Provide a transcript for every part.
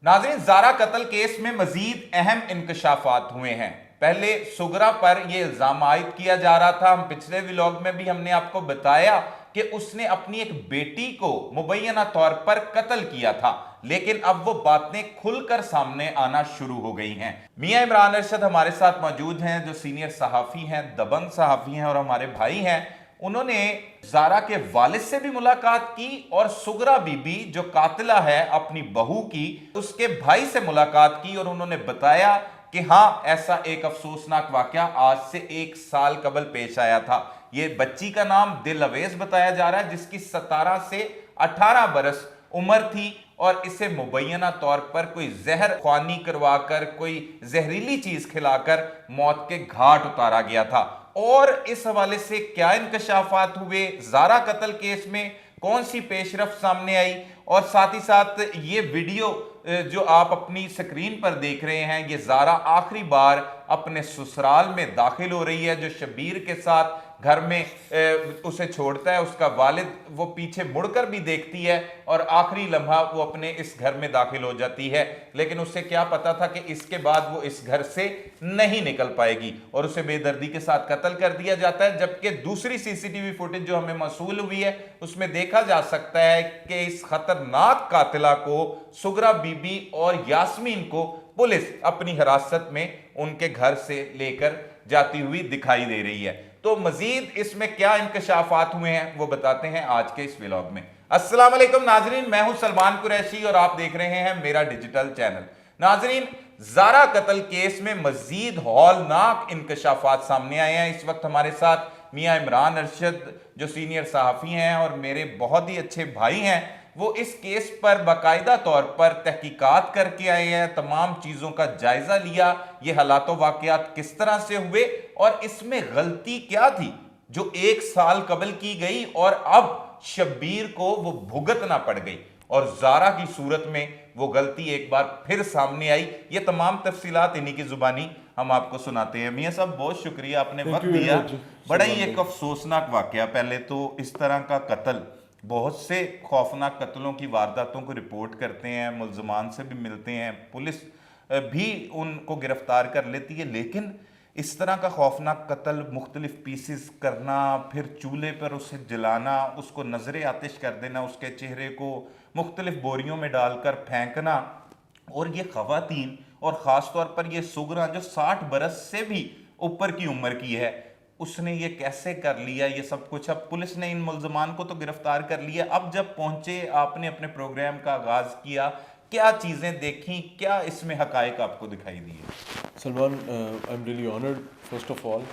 नाज़रीन, ज़ारा कत्ल केस में मजीद अहम इंकशाफात हुए हैं। पहले सुगरा पर यह इल्जाम आयद किया जा रहा था। हम पिछले व्लॉग में भी हमने आपको बताया कि उसने अपनी एक बेटी को मुबैना तौर पर कत्ल किया था, लेकिन अब वो बातें खुलकर सामने आना शुरू हो गई हैं। मियां इमरान अरशद हमारे साथ मौजूद हैं, जो सीनियर सहाफी हैं, दबंग सहाफी हैं और हमारे भाई हैं। उन्होंने ज़ारा के वालिद से भी मुलाकात की और सुगरा बीबी जो कातिला है अपनी बहू की, उसके भाई से मुलाकात की और उन्होंने बताया कि हाँ, ऐसा एक अफसोसनाक वाकया आज से 1 साल कबल पेश आया था। यह बच्ची का नाम दिल अवेज बताया जा रहा है, जिसकी 17 से 18 बरस उम्र थी और इसे मुबैना तौर पर कोई जहर ख्वानी करवाकर, कोई जहरीली चीज खिलाकर मौत के घाट उतारा गया था। और इस हवाले से क्या इंकशाफात हुए, ज़ारा कत्ल केस में कौन सी पेशरफ सामने आई, और साथ ही साथ ये वीडियो जो आप अपनी स्क्रीन पर देख रहे हैं, ये ज़ारा आखिरी बार अपने ससुराल में दाखिल हो रही है, जो शब्बीर के साथ घर में उसे छोड़ता है। उसका वालिद वो पीछे मुड़कर भी देखती है और आखिरी लम्हा वो अपने इस घर में दाखिल हो जाती है, लेकिन उसे क्या पता था कि इसके बाद वो इस घर से नहीं निकल पाएगी और उसे बेदर्दी के साथ कत्ल कर दिया जाता है। जबकि दूसरी सीसीटीवी फुटेज जो हमें मौसूल हुई है, उसमें देखा जा सकता है कि इस खतरनाक कातिला को, सुगरा बीबी और यास्मीन को, पुलिस अपनी हिरासत में उनके घर से लेकर जाती हुई दिखाई दे रही है। तो मजीद इसमें क्या इंकशाफात हुए हैं वो बताते हैं आज के इस व्लॉग में। अस्सलाम वालेकुम नाजरीन, मैं हूं सलमान कुरैशी और आप देख रहे हैं मेरा डिजिटल चैनल। नाजरीन, ज़ारा कत्ल केस में मजीद हौलनाक इंकशाफात सामने आए हैं। इस वक्त हमारे साथ मियां इमरान अरशद, जो सीनियर सहाफ़ी हैं और मेरे बहुत ही अच्छे भाई हैं, वो इस केस पर बाकायदा तौर पर तहकीकात करके आए हैं, तमाम चीज़ों का जायज़ा लिया, ये हालात वाक़यात किस तरह से हुए और इसमें गलती क्या थी जो 1 साल कबल की गई और अब शब्बीर को वो भुगतना पड़ गई और ज़ारा की सूरत में वो गलती एक बार फिर सामने आई। ये तमाम तफसीलात इन्हीं की जुबानी हम आपको सुनाते हैं। मियां साहब, बहुत शुक्रिया, आपने वक्त दिया। बड़ा ही एक अफसोसनाक वाकया। पहले तो इस तरह का कत्ल, बहुत से खौफनाक कत्लों की वारदातों को रिपोर्ट करते हैं, मुल्ज़मान से भी मिलते हैं, पुलिस भी उनको गिरफ्तार कर लेती है, लेकिन इस तरह का खौफनाक कत्ल, मुख्तलिफ पीसेस करना, फिर चूल्हे पर उसे जलाना, उसको नजर आतिश कर देना, उसके चेहरे को मुख्तलिफ बोरियों में डालकर फेंकना, और ये खवातीन और ख़ास तौर पर ये सुगरा जो 60 बरस से भी ऊपर की उम्र की है, उसने ये कैसे कर लिया ये सब कुछ। अब पुलिस ने इन मुल्ज़मान को तो गिरफ्तार कर लिया। अब जब पहुंचे, आपने अपने प्रोग्राम का आगाज़ किया, क्या चीज़ें देखी, क्या इसमें हकायक आपको दिखाई दिए? Salman, I am really honoured first of all.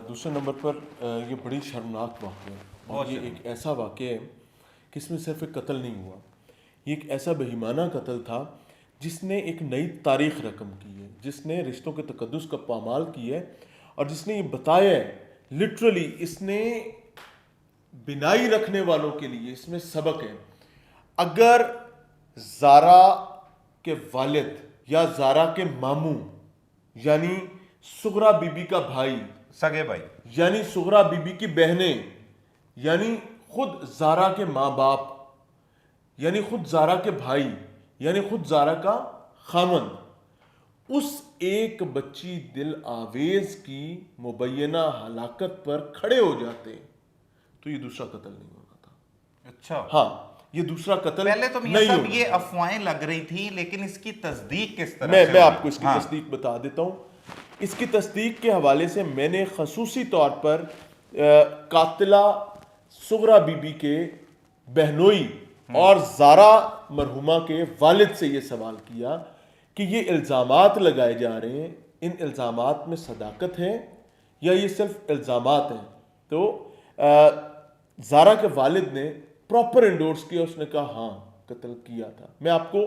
दूसरे नंबर पर ये बड़ी शर्मनाक वाक़या है और ये एक ऐसा वाक़या है कि इसमें सिर्फ एक कत्ल नहीं हुआ, ये एक ऐसा बेईमाना कत्ल था जिसने एक नई तारीख़ रकम की है, जिसने रिश्तों के तकद्दुस का पामाल किया है और जिसने ये बताया है, लिटरली इसने बिनाई रखने वालों के लिए इसमें सबक है। अगर ज़ारा के वालिद या ज़ारा के मामू यानी सुगरा बीबी का भाई, सगे भाई, यानी सुगरा बीबी की बहनें, यानी खुद ज़ारा के माँ बाप, यानी खुद ज़ारा के भाई, यानी खुद ज़ारा का खामन, उस एक बच्ची दिल आवेज की मुबैना हलाकत पर खड़े हो जाते तो ये दूसरा कत्ल नहीं होना था। अच्छा, हाँ, ये दूसरा कत्ल पहले तो नहीं सब होना ये था। अफवाहें लग रही थी, लेकिन इसकी तस्दीक किस तरह से मैं हुई? आपको इसकी हाँ। तस्दीक बता देता हूँ। इसकी तस्दीक के हवाले से मैंने खसूसी तौर पर कातिला सुगरा बीबी के बहनोई और ज़ारा मरहुमा के वालिद से ये सवाल किया कि ये इल्ज़ामात लगाए जा रहे हैं, इन इल्ज़ामात में सदाकत है या ये सिर्फ इल्ज़ामात हैं। तो ज़ारा के वालिद ने प्रॉपर इंडोर्स किया, उसने कहा हाँ कत्ल किया था। मैं आपको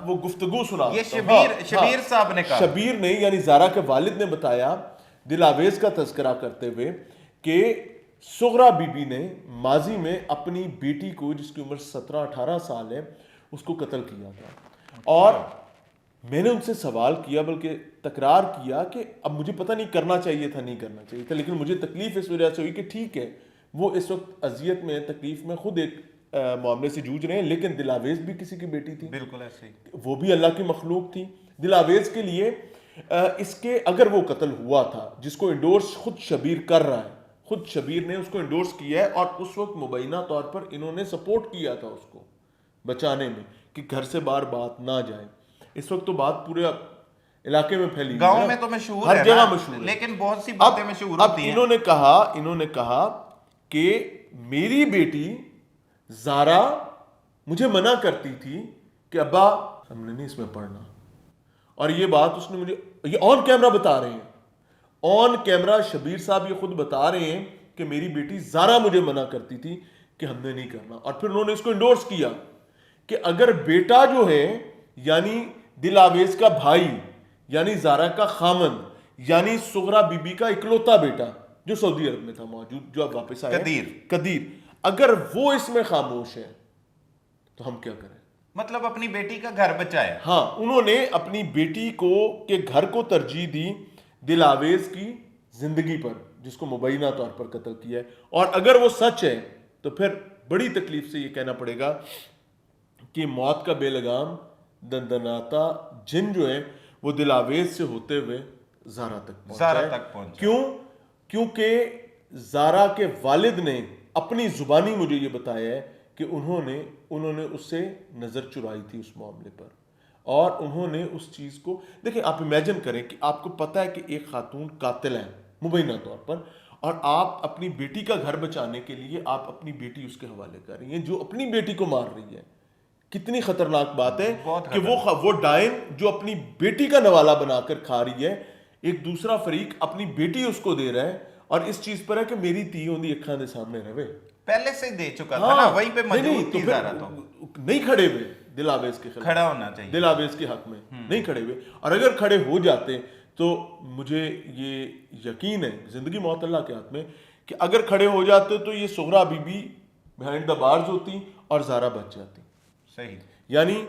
वो गुफ्तगू सुना, ये शबीर साहब ने कहा, शबीर नहीं यानी ज़ारा के वालिद ने बताया, दिल आवेज का तज़किरा करते हुए, कि सुगरा बीबी ने माजी में अपनी बेटी को, जिसकी उम्र 17-18 साल है, उसको कत्ल किया था। और मैंने उनसे सवाल किया, बल्कि तकरार किया कि अब मुझे पता नहीं करना चाहिए था, नहीं करना चाहिए था, लेकिन मुझे तकलीफ इस वजह से हुई कि ठीक है, वो इस वक्त अजियत में, तकलीफ में, खुद एक मामले से जूझ रहे हैं, लेकिन दिलावेज भी किसी की बेटी थी, बिल्कुल ऐसे ही। वो भी अल्लाह की मखलूक थी। दिलावेज के लिए इसके अगर वो कत्ल हुआ था, जिसको इंडोर्स खुद शबीर कर रहा है, खुद शबीर ने उसको इंडोर्स किया है, और उस वक्त मुबैना तौर पर इन्होंने सपोर्ट किया था उसको बचाने में कि घर से बाहर बात ना जाए। इस वक्त तो बात पूरे इलाके में फैली, गांव में तो मशहूर हर है जगह ना, मशहूर है। लेकिन बहुत सी बातें मशहूर अब होती हैं। इन्होंने कहा कि मेरी बेटी जारा मुझे मना करती थी कि अब्बा हमने नहीं इसमें पढ़ना, और ये बात उसने मुझे, ये ऑन कैमरा बता रहे हैं, ऑन कैमरा शबीर साहब ये खुद बता रहे हैं कि मेरी बेटी जारा मुझे मना करती थी कि हमने नहीं करना। और फिर उन्होंने इसको इंडोर्स किया कि अगर बेटा जो है, यानी दिलावेज का भाई, यानी जारा का खामंद, यानी सुगरा बीबी का इकलौता बेटा जो सऊदी अरब में था मौजूद, जो अब वापस आया, कदीर, अगर वो इसमें खामोश है तो हम क्या करें? मतलब अपनी बेटी का घर बचाया। हाँ, उन्होंने अपनी बेटी को के घर को तरजीह दी दिलावेज की जिंदगी पर, जिसको मुबैना तौर पर कत्ल किया है। और अगर वो सच है तो फिर बड़ी तकलीफ से ये कहना पड़ेगा कि मौत का बेलगाम दंदनाता जिन जो है वो दिलावेज से होते हुए जारा तक पहुंचा। क्यों? क्योंकि जारा के वालिद ने अपनी जुबानी मुझे ये बताया है कि उन्होंने उससे नजर चुराई थी उस मामले पर, और उन्होंने उस चीज को, देखिए आप इमेजिन करें कि आपको पता है कि एक खातून कातिल है मुबैना तौर पर, और आप अपनी बेटी का घर बचाने के लिए आप अपनी बेटी उसके हवाले कर रही हैं, जो अपनी बेटी को मार रही है। कितनी खतरनाक बात है कि वो डायन जो अपनी बेटी का नवाला बनाकर खा रही है, एक दूसरा फरीक अपनी बेटी उसको दे रहा है, और इस चीज पर है कि मेरी धी उनकी अखां दे सामने रहे, पहले से ही दे चुका था ना, वहीं पे मौजूद थी जारा, तो नहीं खड़े हुए दिलावेज के खिलाफ, खड़ा होना चाहिए, दिलावेज के हक में नहीं खड़े हुए। और अगर खड़े हो जाते तो मुझे ये यकीन है, जिंदगी मौत अल्लाह के हाथ में, कि अगर खड़े हो जाते तो ये सुगरा बीबी बिहाइंड द बार्स होती और जारा बच जाती। सही। यानी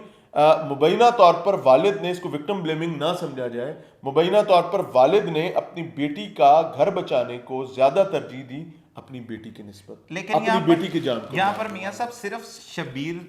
मुबैना तौर पर वालिद ने, इसको विक्टिम ब्लेमिंग ना समझा जाए, मुबैना तौर पर वालिद ने अपनी बेटी का घर बचाने को ज्यादा तरजीह दी अपनी बेटी की निस्बत, लेकिन अपनी बेटी की जान को। यहाँ पर मियां साहब सिर्फ शबीर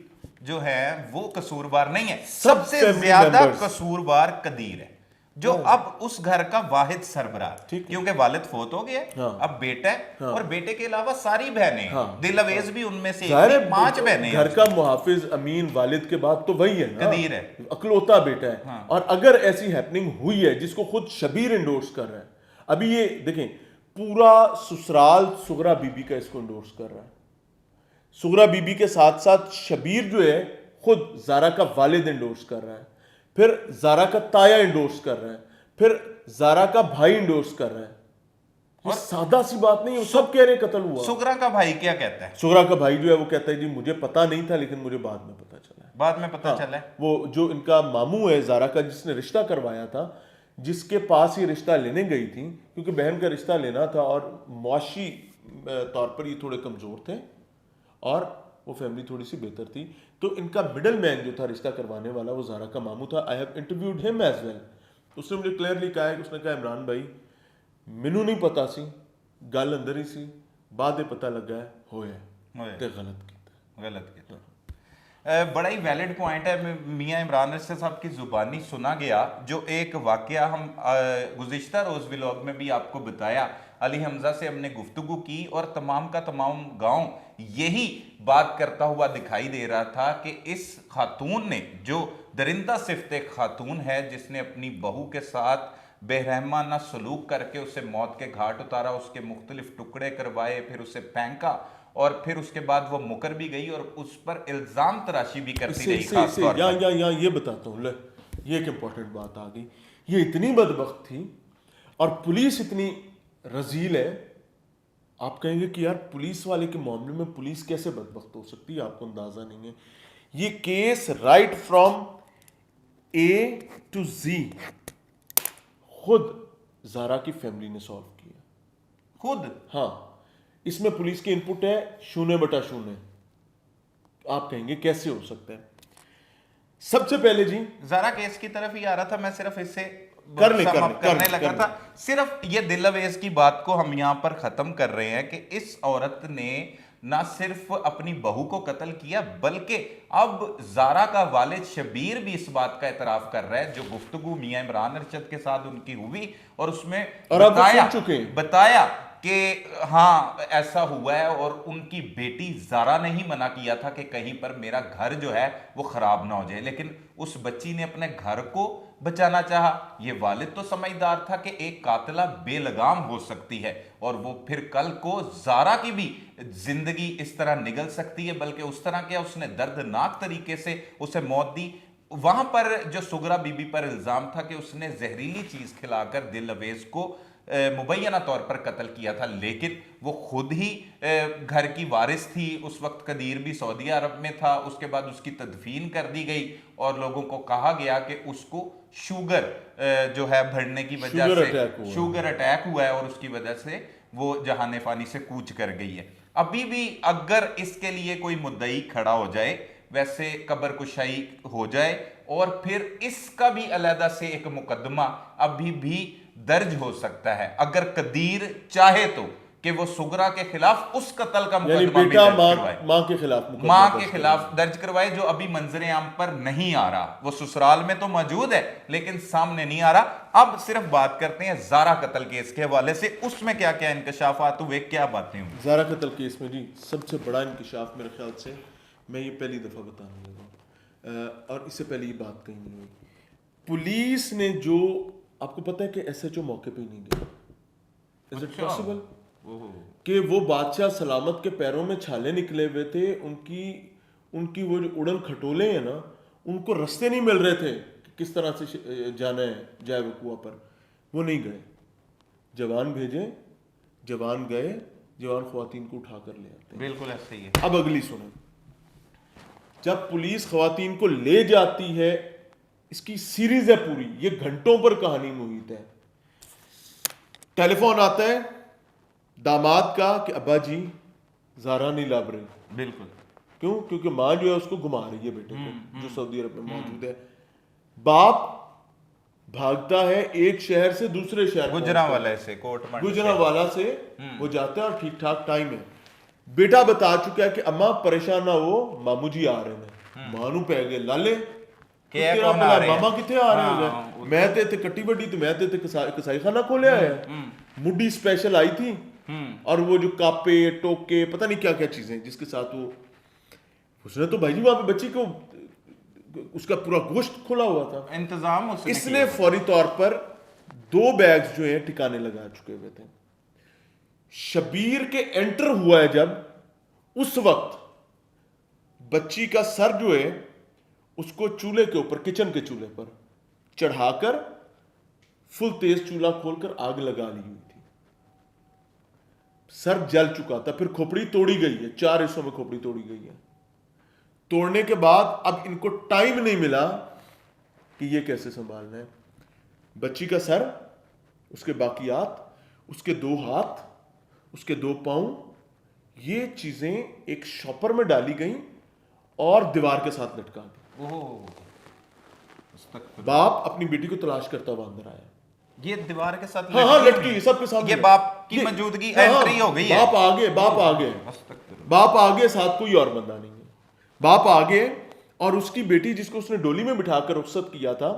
जो है वो कसूरवार नहीं है, सबसे ज्यादा कसूरवार कदीर है, जो अब उस घर का वाहिद सरबराह, क्योंकि वालिद फोत हो गया, अब बेटा है, और बेटे के अलावा सारी बहनें, दिलावेज भी उनमें से 5 बहनें, घर का मुहाफिज अमीन वालिद के बाद तो वही है ना, कदीर है, अकलौता बेटा है। और अगर ऐसी हैपनिंग हुई है जिसको खुद शबीर इंडोर्स कर रहा है, अभी ये देखें पूरा ससुराल सुगरा बीबी का इसको इंडोर्स कर रहा है, सुगरा बीबी के साथ साथ शबीर जो है खुद जारा का वालिद इंडोर्स कर रहा है, फिर जारा का ताया इंडोर्स कर रहा है, फिर जारा का भाई इंडोर्स कर रहा है। और सादा सी बात नहीं है, सब कह रहे कत्ल हुआ। सुगरा का भाई क्या कहता है? सुगरा का भाई जो है वो कहता है जी मुझे पता नहीं था, लेकिन मुझे बाद में पता चला है। बाद में पता चला है। वो जो इनका मामू है जारा का, जिसने रिश्ता करवाया था, जिसके पास ये रिश्ता लेने गई थी, क्योंकि बहन का रिश्ता लेना था और मुआशी तौर पर ये थोड़े कमजोर थे और वो फैमिली थोड़ी सी बेहतर थी, तो इनका मिडल मैन जो था रिश्ता करवाने वाला वो जारा का मामू था। I have interviewed him as well. उसने मुझे क्लियरली कहा है कि उसने कहा इमरान भाई मैनू नहीं पता सी, गल अंदर ही सी, बाद में पता लगा है होया ते गलत किया। बड़ा ही वैलिड पॉइंट है मियां इमरान रशीद साहब की जुबानी सुना गया, जो एक वाकया हम गुज़िश्ता रोज़ व्लॉग में भी आपको बताया, अली हमजा से हमने गुफ्तगू की और तमाम का तमाम गांव यही बात करता हुआ दिखाई दे रहा था कि इस खातून ने, जो दरिंदा सिफ्ते खातून है, जिसने अपनी बहू के साथ बेरहमाना सलूक करके उसे मौत के घाट उतारा, उसके मुख्तलिफ टुकड़े करवाए, फिर उसे फेंका और फिर उसके बाद वो मुकर भी गई और उस पर इल्जाम तराशी भी करती रही। खास तौर पर यहाँ ये बताता हूँ, ये एक इंपॉर्टेंट बात आ गई। ये इतनी बदबख्त थी और पुलिस इतनी रजील है, आप कहेंगे कि यार पुलिस वाले के मामले में पुलिस कैसे बदबख्त हो सकती है, आपको अंदाजा नहीं है। ये case right from A to G खुद जारा की फैमिली ने सॉल्व किया, खुद। हाँ, इसमें पुलिस की इनपुट है 0/0। आप कहेंगे कैसे हो सकता है? सबसे पहले जी जारा केस की तरफ ही आ रहा था, मैं सिर्फ इससे करने लगा था। सिर्फ ये दिलावेज की बात को हम यहाँ पर खत्म कर रहे हैं कि इस औरत ने ना सिर्फ अपनी बहू को कत्ल किया, बल्कि अब जारा का वालिद शबीर भी इस बात का एतराफ कर रहा है, जो गुफ्तगू मियां इमरान अरशद के साथ उनकी हुई और उसमें और अब वो सुन चुके हैं। बताया कि हाँ ऐसा हुआ है, और उनकी बेटी जारा ने ही मना किया था कि कहीं पर मेरा घर जो है वो खराब ना हो जाए, लेकिन उस बच्ची ने अपने घर को बचाना चाहा। ये वालिद तो समझदार था कि एक कातिला बेलगाम हो सकती है और वो फिर कल को जारा की भी जिंदगी इस तरह निगल सकती है, बल्कि उस तरह क्या उसने दर्दनाक तरीके से उसे मौत दी। वहां पर जो सुगरा बीबी पर इल्जाम था कि उसने जहरीली चीज खिलाकर दिल अवेज को मुबैना तौर पर कत्ल किया था, लेकिन वो खुद ही घर की वारिस थी। उस वक्त कदीर भी सऊदी अरब में था। उसके बाद उसकी तदफीन कर दी गई और लोगों को कहा गया कि उसको शुगर जो है बढ़ने की वजह से शुगर अटैक हुआ है और उसकी वजह से वो जहाने फानी से कूच कर गई है। अभी भी अगर इसके लिए कोई मुद्दई खड़ा हो जाए, वैसे कब्र कुशाई हो जाए और फिर इसका भी अलहदा से एक मुकदमा अभी भी दर्ज हो सकता है, अगर कदीर चाहे तो, कि वो सुगरा के खिलाफ उस कत्ल का मुकदमा भी दर्ज करवाए, मां के खिलाफ दर्ज करवाए, जो अभी मंजरे आम पर नहीं आ रहा। वो ससुराल में तो मौजूद है लेकिन सामने नहीं आ रहा। अब सिर्फ बात करते हैं जारा कत्ल केस के हवाले से, उसमें क्या क्या इंकशाफात हुए, क्या बातें हुई जारा कत्ल केस में? जी, सबसे बड़ा इंकशाफ मेरे ख्याल से, मैं ये पहली दफा बताने लगा और इससे पहले ये बात कहीं नहीं हुई। पुलिस ने जो, आपको पता है कि एसएचओ मौके पे ही नहीं गया। इज इट पॉसिबल कि वो बादशाह सलामत के पैरों में छाले निकले हुए थे, उनकी वो जो उड़न खटोले हैं ना, उनको रास्ते नहीं मिल रहे थे कि किस तरह से जाना है जाए वकुआ पर, वो नहीं गए। जवान भेजे, जवान गए, जवान ख्वातीन को उठा कर ले आते हैं। बिल्कुल ऐसे ही है। अब अगली सुनो, जब पुलिस ख्वातीन को ले जाती है, इसकी सीरीज है पूरी, ये घंटों पर कहानी मुहित है। टेलीफोन आता है दामाद का कि अब्बा जी जारा नहीं लाभ रही। बिल्कुल। क्यों? क्योंकि मां जो है उसको घुमा रही है बेटे को, जो सऊदी अरब में मौजूद है। बाप भागता है एक शहर से दूसरे शहर, गुजरांवाला से, गुजरांवाला से वो जाता है और ठीक ठाक टाइम है। बेटा बता चुका है कि अम्मा परेशान ना हो, मामू जी आ रहे हैं। मानू पै गए लाले, मामा किथे आ रहे हैं? मैं ते इत्थे कट्टी बड्डी ते मैं ते इत्थे कसाई खाना खोलिया है। मुड्डी स्पेशल आई थी और वो जो कापे टोके पता नहीं क्या क्या चीजें जिसके साथ वो, उसने तो भाई जी वहां पे बच्ची को उसका पूरा गोश्त खुला हुआ था, इंतजाम इसने फौरी तौर पर 2 बैग्स जो है ठिकाने लगा चुके हुए थे। शबीर के एंटर हुआ है जब, उस वक्त बच्ची का सर जो है उसको चूल्हे के ऊपर, किचन के चूल्हे पर चढ़ाकर फुल तेज चूल्हा खोलकर आग लगा ली हुई थी। सर जल चुका था, फिर खोपड़ी तोड़ी गई है, 4 हिस्सों में खोपड़ी तोड़ी गई है। तोड़ने के बाद अब इनको टाइम नहीं मिला कि ये कैसे संभालना है। बच्ची का सर, उसके बाकियात, उसके 2 हाथ, उसके 2 पांव, ये चीजें एक शॉपर में डाली गई और दीवार के साथ लटका दी। बाप अपनी बेटी को तलाश करता हुआ अंदर आया, ये दीवार के साथ लटकी सबके साथ, ये बाप की मौजूदगी एंट्री हो गई है। बाप आगे, साथ कोई और बंदा नहीं है। बाप आगे और उसकी बेटी जिसको उसने डोली में बिठाकर रुखसत किया था,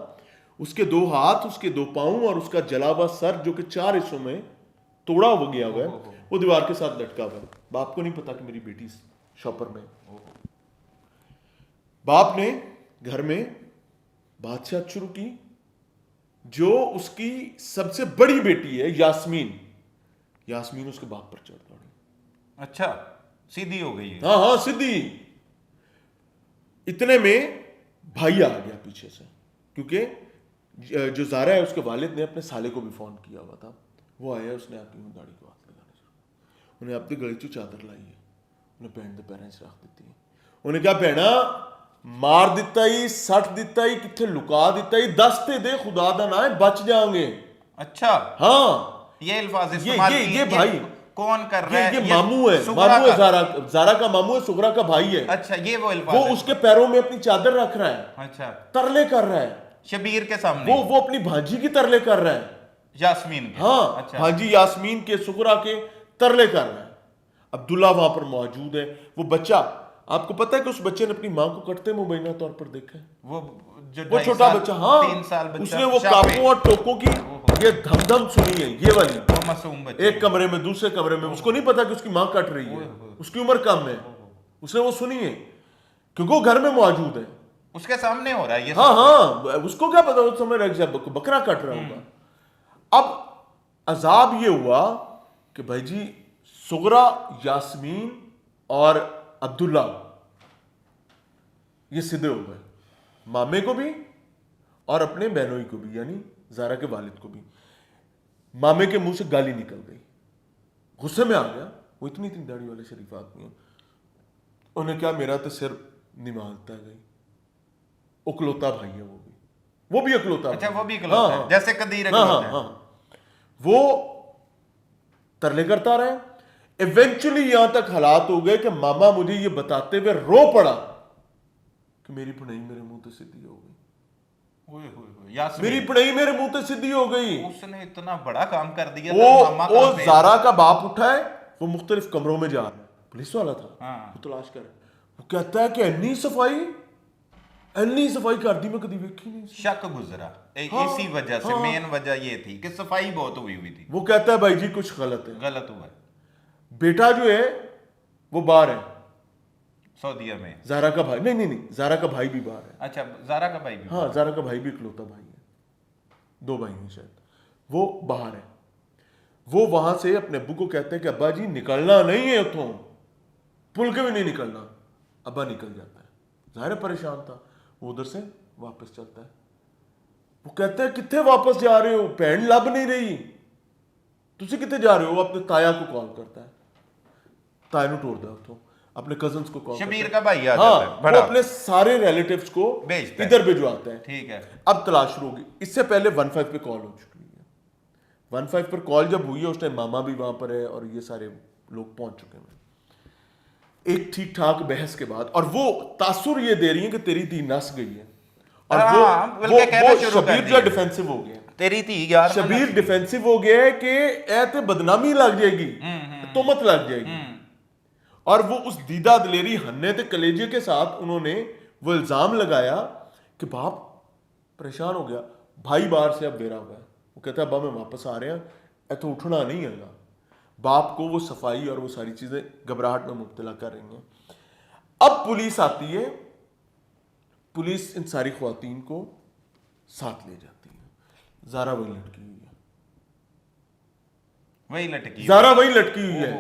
उसके 2 हाथ, उसके 2 पांव और उसका जला हुआ सर जो कि 4 हिस्सों में तोड़ा हो गया हुआ है, वो दीवार के साथ लटका हुआ है। बाप को नहीं पता कि मेरी बेटी शॉपर में। बाप ने घर में बातचीत शुरू की। जो उसकी सबसे बड़ी बेटी है यास्मीन उसके बाप पर चढ़ पड़ी। अच्छा, सीधी हो गई है। हाँ सीधी। इतने में भाई आ गया पीछे से, क्योंकि जो जारा है उसके वालिद ने अपने साले को भी फोन किया हुआ था। वो आया, उसने आपकी गाड़ी को हाथ लगाने शुरू, उन्हें अपनी गली चो चादर लाई है, उन्हें पैंट दे पैरें च रख दी। उन्हें क्या पैना मार दिता ही, सट दिता ही, किथे लुका दिता ही, 10 ते दे खुदा दा ना है, बच जाओगे। अच्छा, हाँ, ये अल्फाज इस्तेमाल ये भाई कौन कर रहा है? ये मामू है जारा का मामू है, सुगरा का भाई है। अच्छा, ये वो अल्फाज, वो उसके पैरों में अपनी चादर रख रहा है। अच्छा, तरले कर रहा है शबीर के सामने। वो अपनी भांजी की तरले कर रहा है, यास्मीन के। हाँ, अच्छा। भांजी यास्मीन के, सुगरा के तरले कर रहा है। अब्दुल्ला वहां पर मौजूद है। वो बच्चा, आपको पता है कि उस बच्चे ने अपनी मां को कटते मुबैना तौर पर देखा है। वो जो वो छोटा बच्चा, हाँ, 3 साल बच्चा, उसने वो शापे। कापों और टोकों की ये धमधम सुनी है, ये वाली। वो मासूम बच्चा, एक कमरे में, दूसरे कमरे में, उसको नहीं पता कि उसकी मां कट रही है, उसकी उम्र कम है, उसने वो सुनी है क्योंकि वो घर में मौजूद है। उसके सामने हो रहा है ये हाँ सब। हाँ, उसको क्या पता उस समय बकरा कट रहा होगा। अब अजाब ये हुआ कि भाई जी सुगरा, यास्मीन और अब्दुल्ला ये सीधे हो गए, मामे को भी और अपने बहनोई को भी, यानी जारा के वालिद को भी। मामे के मुंह से गाली निकल गई, गुस्से में आ गया। वो इतनी इतनी दाढ़ी वाले शरीफ आदमी हैं, उन्हें क्या, मेरा तो सिर निमालता गई। उकलौता भाई है वो भी अकलौता। अच्छा, वो भी हाँ, इकलौता है, हाँ, जैसे कदीर हाँ, इकलौता है। हाँ, वो तरले करता रहे। इवेंचुअली यहां तक हालात हो गए कि मामा मुझे ये बताते हुए रो पड़ा कि मेरी पढ़ाई मेरे मुंह से सीधी हो गई। ओए होए होए, यास्मीन, मेरी पढ़ाई मेरे मुंह से सीधी हो गई। उसने इतना बड़ा काम कर दिया था, मामा वो कहाँ पे है? जारा का बाप उठा है, वो मुख्तलिफ कमरों में जा रहा है, पुलिस वाला था, हाँ। वो तलाश कर, वो कहता है कि अन्नी सफाई कर दी मैं कभी देखी नहीं। शक गुजरा हाँ, इसी वजह से, हाँ। मेन वजह ये थी कि सफाई बहुत हुई थी। वो कहता है भाई जी कुछ गलत है। गलत हुआ है। बेटा जो है वो बाहर है, सऊदीया में। जारा का भाई, नहीं, जारा का भाई भी बाहर है। अच्छा, जारा का भाई भी। हाँ, जारा का भाई भी इकलौता भाई है, 2 भाई हैं शायद, वो बाहर है। वो वहां से अपने अब्बू को कहते हैं कि अब्बा जी निकलना नहीं है उठो, पुल के भी नहीं निकलना। अब्बा निकल जाता है, जाहिर है परेशान था। वो उधर से वापस चलता है, वो कहते हैं कितने वापस जा रहे हो, भैन लब नहीं रही, तुसी कितने जा रहे हो। अपने ताया को कॉल करता है, ताया नु टोड़ दे उठो, अपने कजन्स को कॉल, शबीर का भाई आ हाँ, जाता है, बड़ा वो अपने सारे रिलेटिव्स को भेजता है। इधर भिजवाते हैं। ठीक है। अब तलाश शुरू होगी। इससे पहले 15 पे कॉल हो चुकी है। 15 पर कॉल जब हुई है उस टाइम मामा भी वहां पर है और ये सारे लोग पहुंच चुके हैं। एक ठीक ठाक बहस के बाद, और वो तासुर ये दे रही है कि तेरी धी नस गई है, और हाँ, बल्कि कहना शुरू कर शबीर दिया। जो डिफेंसिव हो गया, तेरी थी यार, शबीर डिफेंसिव हो गया है कि ए ते बदनामी लग जाएगी, तोमत लग जाएगी। और वो उस दीदा दलेरी हन्ने ते कलेजे के साथ उन्होंने वो इल्जाम लगाया कि बाप परेशान हो गया, भाई बाहर से अब बेरा हुआ है, वो कहता है अब्बा मैं वापस आ रहा हूं, तो उठना नहीं है। बाप को वो सफाई और वो सारी चीजें घबराहट में मुब्तला कर रही हैं। अब पुलिस आती है, पुलिस इन सारी ख्वातीन को साथ ले जाती है। जारा वही लटकी हुई है, वही लटकी। जारा वही लटकी हुई है।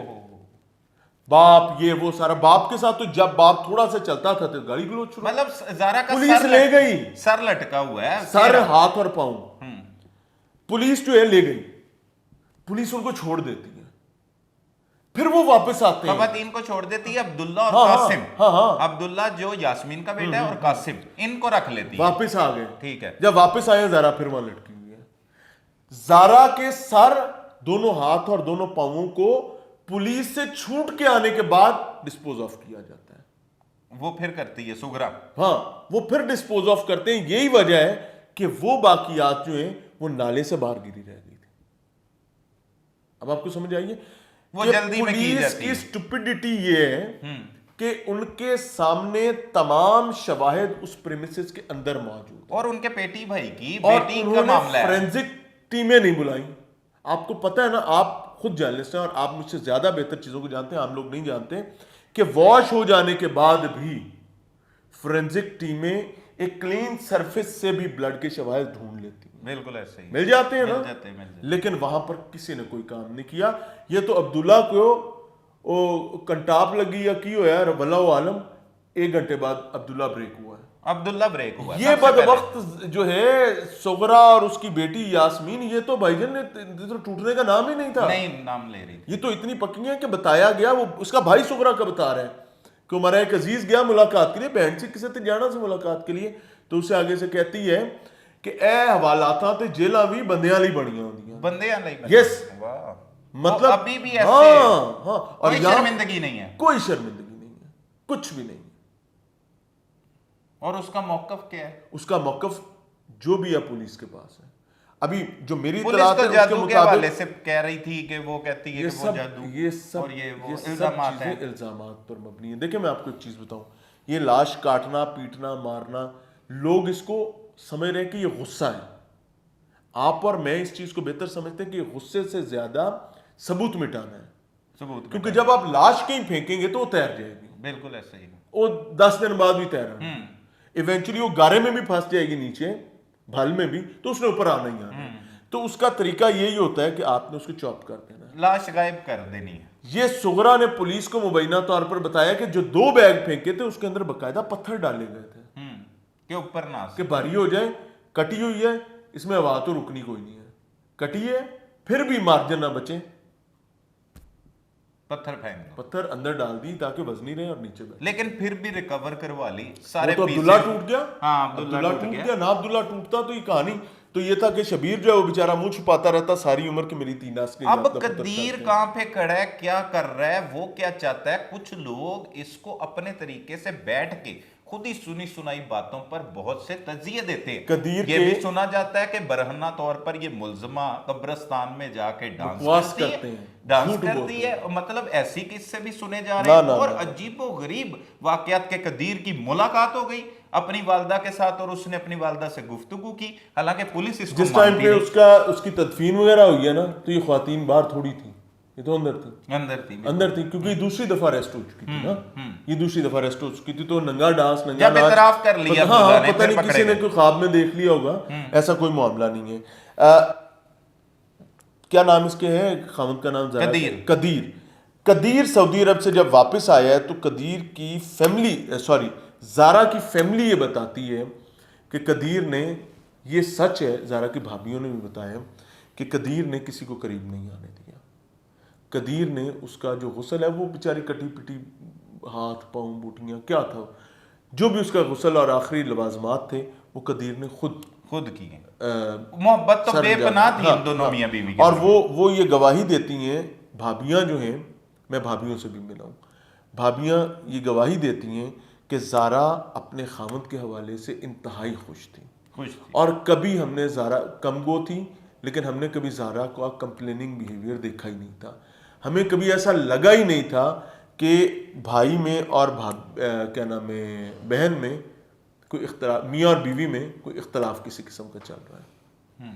बाप ये वो सारा, बाप के साथ तो जब बाप थोड़ा सा चलता था तो गाली गलोच शुरू। मतलब जारा का पुलिस सर ले गई, सर लटका हुआ है, सर, चेहरा। हाथ और पांव, पुलिस जो है ले गई, पुलिस उनको छोड़ देती है। फिर वो वापस आते हैं, खवातीन को छोड़ देती है, अब्दुल्ला और हाँ, कासिम। हाँ, हाँ। अब्दुल्ला जो यास्मीन का बेटा है और कासिम, इनको रख लेती है। वापस आ गए। ठीक है। जब वापस आए जारा फिर वहां लटकी हुई है। जारा के सर, दोनों हाथ और दोनों पांवों को पुलिस से छूट के आने के बाद डिस्पोज ऑफ किया जाता है। वो फिर करती है सुगरा। हाँ, वो फिर डिस्पोज ऑफ करते हैं। यही वजह है कि वो बाकियात जो हैं वो नाले से बाहर गिरी रह गई थी। अब आपको समझ आइए, वो कि जल्दी में की पुलिस जाती की है। स्टुपिडिटी ये है कि उनके सामने तमाम शवाहिद उस प्रेमिसेस के अंदर मौजूद और उनके पेटी भाई की और बेटी का उन्होंने मामला है। फोरेंसिक टीमें नहीं बुलाई। आपको पता है ना, आप खुद जर्नलिस्ट हैं और आप मुझसे ज्यादा बेहतर चीजों को जानते हैं, हम लोग नहीं जानते कि वॉश हो जाने के बाद भी फोरेंसिक टीमें एक क्लीन सरफेस से भी ब्लड के शवाहिद ढूंढ लेती हैं। बिल्कुल ऐसे ही मिल जाते हैं ना, मिल जाते हैं। लेकिन वहां पर किसी ने कोई काम नहीं किया। ये तो अब्दुल्ला को ओ कंटाप लगी या की हो यार, वल्लाह आलम। 1 घंटे बाद अब्दुल्ला ब्रेक हुआ है। अब्दुल्ला ब्रेक हुआ। ये बदबख्त जो है सुगरा और उसकी बेटी यास्मीन, ये तो भाईजान ने तो टूटने का नाम ही नहीं था। नहीं नाम ले रही। ये तो इतनी पक्की है कि बताया गया, वो उसका भाई सुगरा का बता रहा है कि हमारा एक अजीज गया मुलाकात के लिए, बहन से किसी जाना से मुलाकात के लिए, तो उसे आगे से कहती है कि ए हवालाता ते जेला भी बंदियां ली बनियां होंदियां। बंदे नहीं। यस, वाह, मतलब अभी भी ऐसे। हाँ, हाँ, और कोई शर्मिंदगी नहीं है। कोई शर्मिंदगी नहीं है, कुछ भी नहीं है। और उसका मौकफ क्या है? उसका मौकफ जो भी है पुलिस के पास है। अभी जो मेरी पुलिस इत्तलात तो है उसके जादू के हवाले मुताबिक से कह रही थी कि वो कहती है ये कि वो सब जादू ये सब और ये वो ये सब इल्जामात हैं। चीजें इल्जामात पर मबनी है। देखिए मैं आपको एक चीज बताऊं, ये लाश काटना, पीटना, मारना, लोग इसको समझ रहे हैं कि ये गुस्सा है। आप और मैं इस चीज को बेहतर समझते हैं कि गुस्से से ज्यादा सबूत मिटाना है, सबूत क्योंकि जब आप लाश कहीं फेंकेंगे तो वो तैर जाएगी, बिल्कुल ऐसा ही। वो 10 दिन बाद भी तैरना, इवेंचुअली वो गारे में भी फंस जाएगी नीचे, भल में भी, तो उसने ऊपर आना ही आना। तो उसका तरीका यही होता है कि आपने उसको चॉप कर देना है। लाश गायब कर देनी है। ये सुगरा ने पुलिस को मुबैना तौर पर बताया कि जो 2 बैग फेंके थे उसके अंदर बकायदा पत्थर डाले गए थे के ऊपर ना कि भारी हो जाए, कटी हुई है, इसमें हवा तो रुकनी कोई नहीं है, कटी है, फिर भी मार्जिन ना बचे, पत्थर फेंक दो। पत्थर अंदर डाल दी ताकि वजनी रहे और नीचे बैठे। लेकिन फिर भी रिकवर करवा ली सारे वो तो पीसेस। अब्दुल्ला टूट गया। हाँ, अब्दुल्ला टूट गया ना, अब्दुल्ला टूटता तो ये कहानी तो ये था कि शबीर जो है वो बेचारा मुंह छुपाता रहता सारी उम्र की, मेरी 3 आस के अब याद का पत्थर कदीर छापते हैं। कहां पे खड़ा है, क्या कर रहा है, वो क्या चाहता है, कुछ लोग इसको अपने तरीके से बैठ के खुद ही सुनी सुनाई बातों पर बहुत से तजिए देते हैं। कदीर ये के- भी सुना जाता है कि बरहना तौर पर ये मुल्जमा कब्रिस्तान में जाके डांस बकवास करती करते है, हैं, डांस झूठ करती बोलते है। मतलब ऐसी किस्से भी सुने जा ना, रहे हैं। ना, और ना। अजीबो गरीब वाकयात के कदीर की मुलाकात हो गई अपनी वालदा के साथ और उसने अपनी वालदा से गुफ्तगू की, हालांकि पुलिस इसको जिस टाइम मानती पे नहीं। उसकी तदफीन वगैरह हुई है ना, तो ये ख्वातीन बाहर थोड़ी थी, ये तो अंदर थी क्योंकि ये दूसरी दफा अरेस्ट हो चुकी थी ना, ये दूसरी दफा अरेस्ट हो चुकी थी। तो नंगा डांस, नंगा जब इतराफ कर लिया हाँ, अब्दुल्ला ने, पता फिर नहीं पकड़े किसी ने गए। कोई ख्वाब में देख लिया होगा, ऐसा कोई मामला नहीं है। क्या नाम इसके है, खामद का नाम ज़रा- कदीर। कदीर कदीर सऊदी अरब से जब वापस आया है तो कदीर की फैमिली, सॉरी ज़ारा की फैमिली ये बताती है कि कदीर ने, ये सच है, ज़ारा की भाभियों ने भी बताया कि कदीर ने किसी को करीब नहीं आने दिया। कदीर ने उसका जो गुस्ल है, वो बेचारी कटी पिटी हाथ पाँव बूटियाँ क्या था, जो भी उसका गुस्ल और आखिरी लवाजमात थे वो कदीर ने खुद की मोहब्बत तो सर बेपनाह थी हाँ, इन दोनों हाँ। मियां बीवी के और दरमियान। वो ये गवाही देती हैं, भाभियां जो हैं, मैं भाभियों से भी मिला हूँ, भाभियां ये गवाही देती हैं कि ज़ारा अपने खामद के हवाले से इंतहाई खुश थी। और कभी हमने ज़ारा कमगो थी, लेकिन हमने कभी ज़ारा का कंप्लेनिंग बिहेवियर देखा ही नहीं था। हमें कभी ऐसा लगा ही नहीं था कि भाई में और क्या नाम है, बहन में कोई इख्तलाफ, मियाँ और बीवी में कोई इख्तलाफ किसी किस्म का चल रहा है।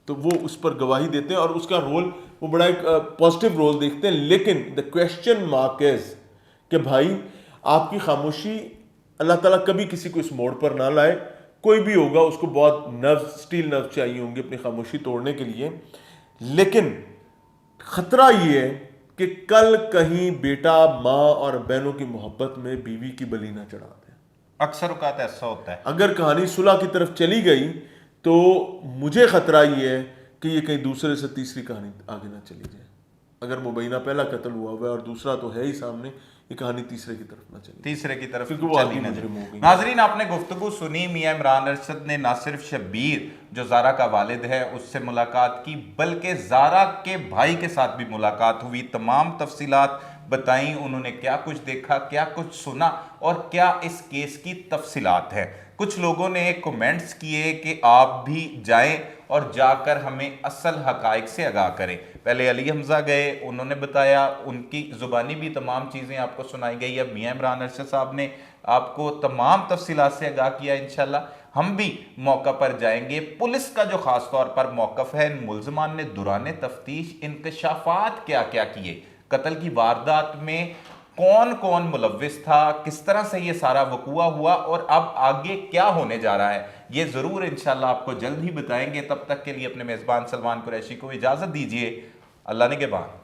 तो वो उस पर गवाही देते हैं और उसका रोल वो बड़ा एक पॉजिटिव रोल देखते हैं। लेकिन द क्वेश्चन मार्क इज कि भाई आपकी खामोशी, अल्लाह ताला कभी किसी को इस मोड़ पर ना लाए। कोई भी होगा उसको बहुत नर्व, स्टील नर्व चाहिए होंगे अपनी खामोशी तोड़ने के लिए। लेकिन खतरा ये है कि कल कहीं बेटा माँ और बहनों की मोहब्बत में बीवी की बलि ना चढ़ा दे। अक्सर औकात ऐसा होता है। अगर कहानी सुलह की तरफ चली गई तो मुझे खतरा ये है कि ये कहीं दूसरे से तीसरी कहानी आगे ना चली जाए। अगर मुबैना पहला कत्ल हुआ हुआ है और दूसरा तो है ही सामने, ये कहानी तीसरे की तरफ ना चले, तीसरे की तरफ क्योंकि वो चली आगे ना मुजरिम जाए। हो गई। नाजरीन, आपने गुफ्तगू सुनी। मियां इमरान अरशद ने ना सिर्फ शब्बीर जो ज़ारा का वालिद है उससे मुलाकात की, बल्कि ज़ारा के भाई के साथ भी मुलाकात हुई। तमाम तफसीलात बताई उन्होंने, क्या कुछ देखा, क्या कुछ सुना और क्या इस केस की तफसीलात है। कुछ लोगों ने कमेंट्स किए कि आप भी जाएं और जाकर हमें असल हकाइक से आगाह करें। पहले अली हमजा गए, उन्होंने बताया, उनकी ज़ुबानी भी तमाम चीज़ें आपको सुनाई गई। अब मियां इमरान अरशद साहब ने आपको तमाम तफसीलात से आगाह किया। इंशाल्लाह हम भी मौका पर जाएंगे। पुलिस का जो ख़ास तौर पर मौक़िफ़ है, इन मुल्ज़मान ने दौरान तफ्तीश इंकशाफात क्या क्या किए, कत्ल की वारदात में कौन कौन मुलव्विस था, किस तरह से ये सारा वकूआ हुआ और अब आगे क्या होने जा रहा है, ये ज़रूर इंशाल्लाह आपको जल्द ही बताएंगे। तब तक के लिए अपने मेज़बान सलमान कुरैशी को इजाज़त दीजिए। अल्लाह निगहबान।